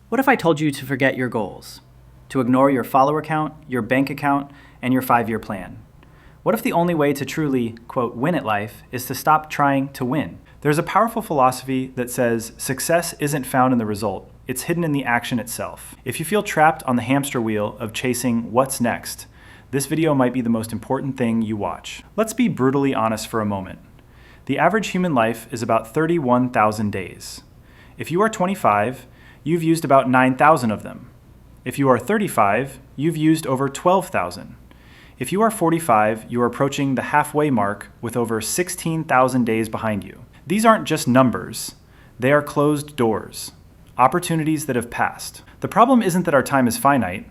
What if I told you to forget your goals? To ignore your follower count, your bank account, and your 5-year plan? What if the only way to truly, quote, win at life is to stop trying to win? There's a powerful philosophy that says success isn't found in the result, it's hidden in the action itself. If you feel trapped on the hamster wheel of chasing what's next, this video might be the most important thing you watch. Let's be brutally honest for a moment. The average human life is about 31,000 days. If you are 25, you've used about 9,000 of them. If you are 35, you've used over 12,000. If you are 45, you are approaching the halfway mark with over 16,000 days behind you. These aren't just numbers, they are closed doors, opportunities that have passed. The problem isn't that our time is finite.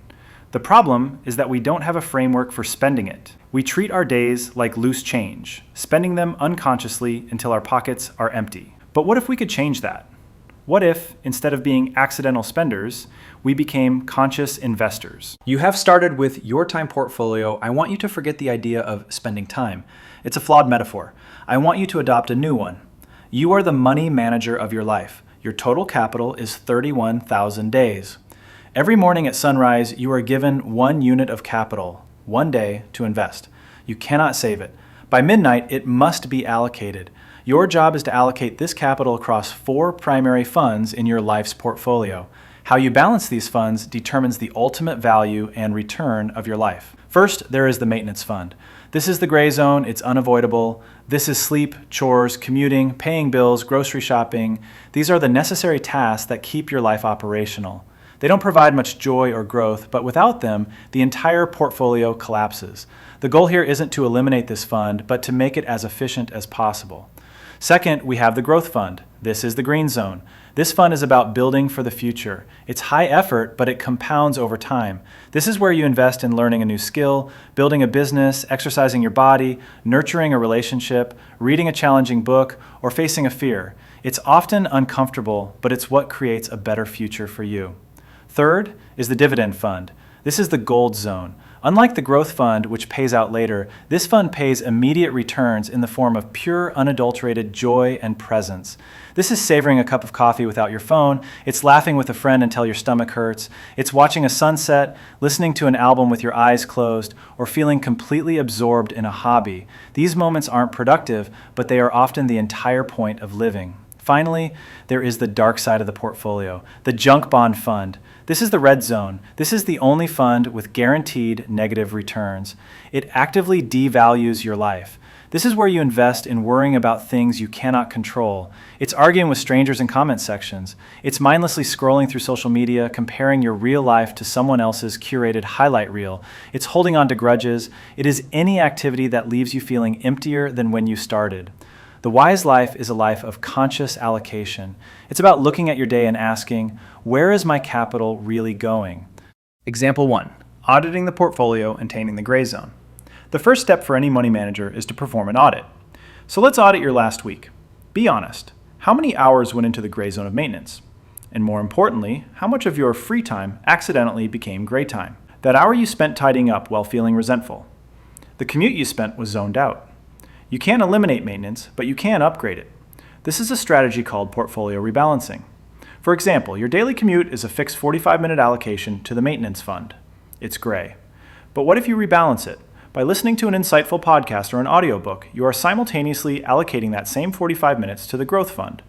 The problem is that we don't have a framework for spending it. We treat our days like loose change, spending them unconsciously until our pockets are empty. But what if we could change that? What if, instead of being accidental spenders, we became conscious investors? You have started with your time portfolio. I want you to forget the idea of spending time. It's a flawed metaphor. I want you to adopt a new one. You are the money manager of your life. Your total capital is 31,000 days. Every morning at sunrise, you are given 1 unit of capital, 1 day to invest. You cannot save it. By midnight, it must be allocated. Your job is to allocate this capital across 4 primary funds in your life's portfolio. How you balance these funds determines the ultimate value and return of your life. First, there is the maintenance fund. This is the gray zone, it's unavoidable. This is sleep, chores, commuting, paying bills, grocery shopping. These are the necessary tasks that keep your life operational. They don't provide much joy or growth, but without them, the entire portfolio collapses. The goal here isn't to eliminate this fund, but to make it as efficient as possible. Second, we have the growth fund. This is the green zone. This fund is about building for the future. It's high effort, but it compounds over time. This is where you invest in learning a new skill, building a business, exercising your body, nurturing a relationship, reading a challenging book, or facing a fear. It's often uncomfortable, but it's what creates a better future for you. Third is the dividend fund. This is the gold zone. Unlike the growth fund, which pays out later, this fund pays immediate returns in the form of pure, unadulterated joy and presence. This is savoring a cup of coffee without your phone. It's laughing with a friend until your stomach hurts. It's watching a sunset, listening to an album with your eyes closed, or feeling completely absorbed in a hobby. These moments aren't productive, but they are often the entire point of living. Finally, there is the dark side of the portfolio, the junk bond fund. This is the red zone. This is the only fund with guaranteed negative returns. It actively devalues your life. This is where you invest in worrying about things you cannot control. It's arguing with strangers in comment sections. It's mindlessly scrolling through social media, comparing your real life to someone else's curated highlight reel. It's holding on to grudges. It is any activity that leaves you feeling emptier than when you started. The wise life is a life of conscious allocation. It's about looking at your day and asking, where is my capital really going? Example 1, auditing the portfolio and attaining the gray zone. The first step for any money manager is to perform an audit. So let's audit your last week. Be honest. How many hours went into the gray zone of maintenance? And more importantly, how much of your free time accidentally became gray time? That hour you spent tidying up while feeling resentful. The commute you spent was zoned out. You can't eliminate maintenance, but you can upgrade it. This is a strategy called portfolio rebalancing. For example, your daily commute is a fixed 45-minute allocation to the maintenance fund. It's gray. But what if you rebalance it? By listening to an insightful podcast or an audiobook, you are simultaneously allocating that same 45 minutes to the growth fund.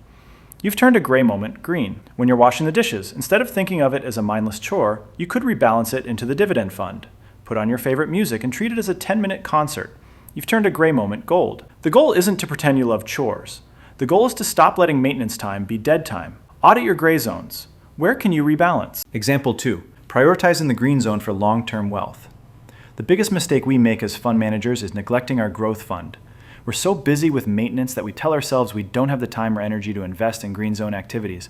You've turned a gray moment green. When you're washing the dishes, instead of thinking of it as a mindless chore, you could rebalance it into the dividend fund. Put on your favorite music and treat it as a 10-minute concert. You've turned a gray moment gold. The goal isn't to pretend you love chores. The goal is to stop letting maintenance time be dead time. Audit your gray zones. Where can you rebalance? Example 2, prioritizing the green zone for long-term wealth. The biggest mistake we make as fund managers is neglecting our growth fund. We're so busy with maintenance that we tell ourselves we don't have the time or energy to invest in green zone activities.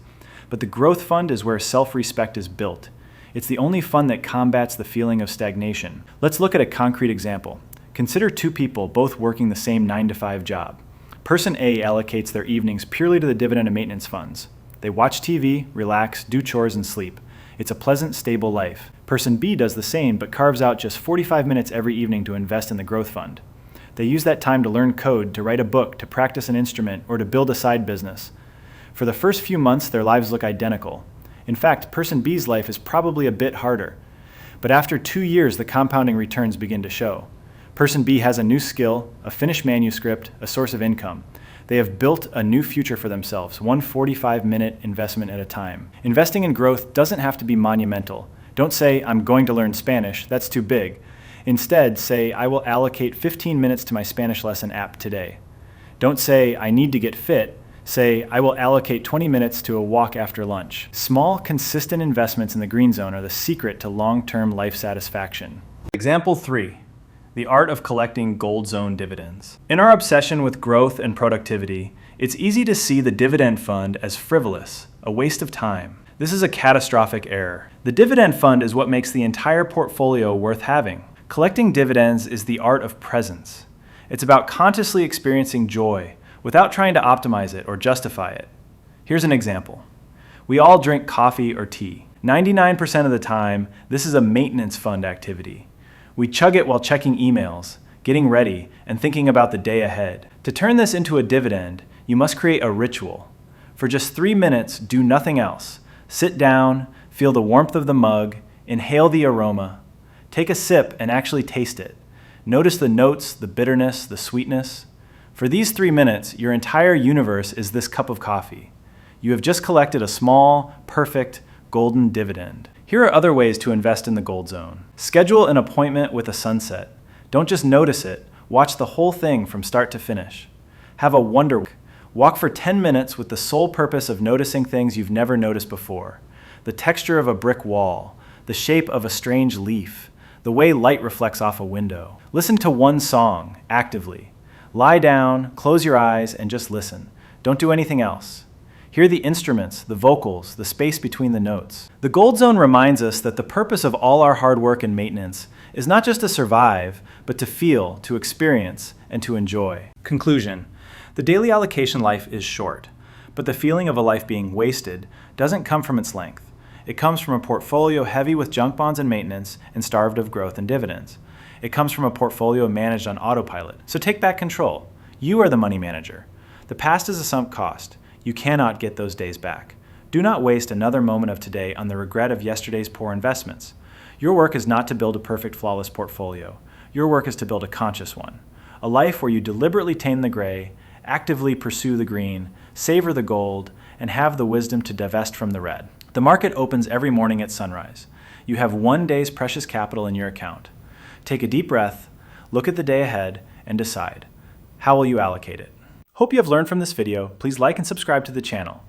But the growth fund is where self-respect is built. It's the only fund that combats the feeling of stagnation. Let's look at a concrete example. Consider 2 people both working the same 9-to-5 job. Person A allocates their evenings purely to the dividend and maintenance funds. They watch TV, relax, do chores, and sleep. It's a pleasant, stable life. Person B does the same, but carves out just 45 minutes every evening to invest in the growth fund. They use that time to learn code, to write a book, to practice an instrument, or to build a side business. For the first few months, their lives look identical. In fact, person B's life is probably a bit harder. But after 2 years, the compounding returns begin to show. Person B has a new skill, a finished manuscript, a source of income. They have built a new future for themselves, one 45-minute investment at a time. Investing in growth doesn't have to be monumental. Don't say, I'm going to learn Spanish, that's too big. Instead, say, I will allocate 15 minutes to my Spanish lesson app today. Don't say, I need to get fit. Say, I will allocate 20 minutes to a walk after lunch. Small, consistent investments in the green zone are the secret to long-term life satisfaction. Example 3. The art of collecting gold zone dividends. In our obsession with growth and productivity, it's easy to see the dividend fund as frivolous, a waste of time. This is a catastrophic error. The dividend fund is what makes the entire portfolio worth having. Collecting dividends is the art of presence. It's about consciously experiencing joy without trying to optimize it or justify it. Here's an example. We all drink coffee or tea. 99% of the time, this is a maintenance fund activity. We chug it while checking emails, getting ready, and thinking about the day ahead. To turn this into a dividend, you must create a ritual. For just 3 minutes, do nothing else. Sit down, feel the warmth of the mug, inhale the aroma, take a sip and actually taste it. Notice the notes, the bitterness, the sweetness. For these 3 minutes, your entire universe is this cup of coffee. You have just collected a small, perfect, golden dividend. Here are other ways to invest in the gold zone. Schedule an appointment with a sunset. Don't just notice it, watch the whole thing from start to finish. Have a wonder walk. Walk for 10 minutes with the sole purpose of noticing things you've never noticed before. The texture of a brick wall, the shape of a strange leaf, the way light reflects off a window. Listen to one song, actively. Lie down, close your eyes, and just listen. Don't do anything else. Hear the instruments, the vocals, the space between the notes. The gold zone reminds us that the purpose of all our hard work and maintenance is not just to survive, but to feel, to experience, and to enjoy. Conclusion. The daily allocation life is short, but the feeling of a life being wasted doesn't come from its length. It comes from a portfolio heavy with junk bonds and maintenance and starved of growth and dividends. It comes from a portfolio managed on autopilot. So take back control. You are the money manager. The past is a sunk cost. You cannot get those days back. Do not waste another moment of today on the regret of yesterday's poor investments. Your work is not to build a perfect, flawless portfolio. Your work is to build a conscious one. A life where you deliberately tame the gray, actively pursue the green, savor the gold, and have the wisdom to divest from the red. The market opens every morning at sunrise. You have 1 day's precious capital in your account. Take a deep breath, look at the day ahead, and decide. How will you allocate it? Hope you have learned from this video. Please like and subscribe to the channel.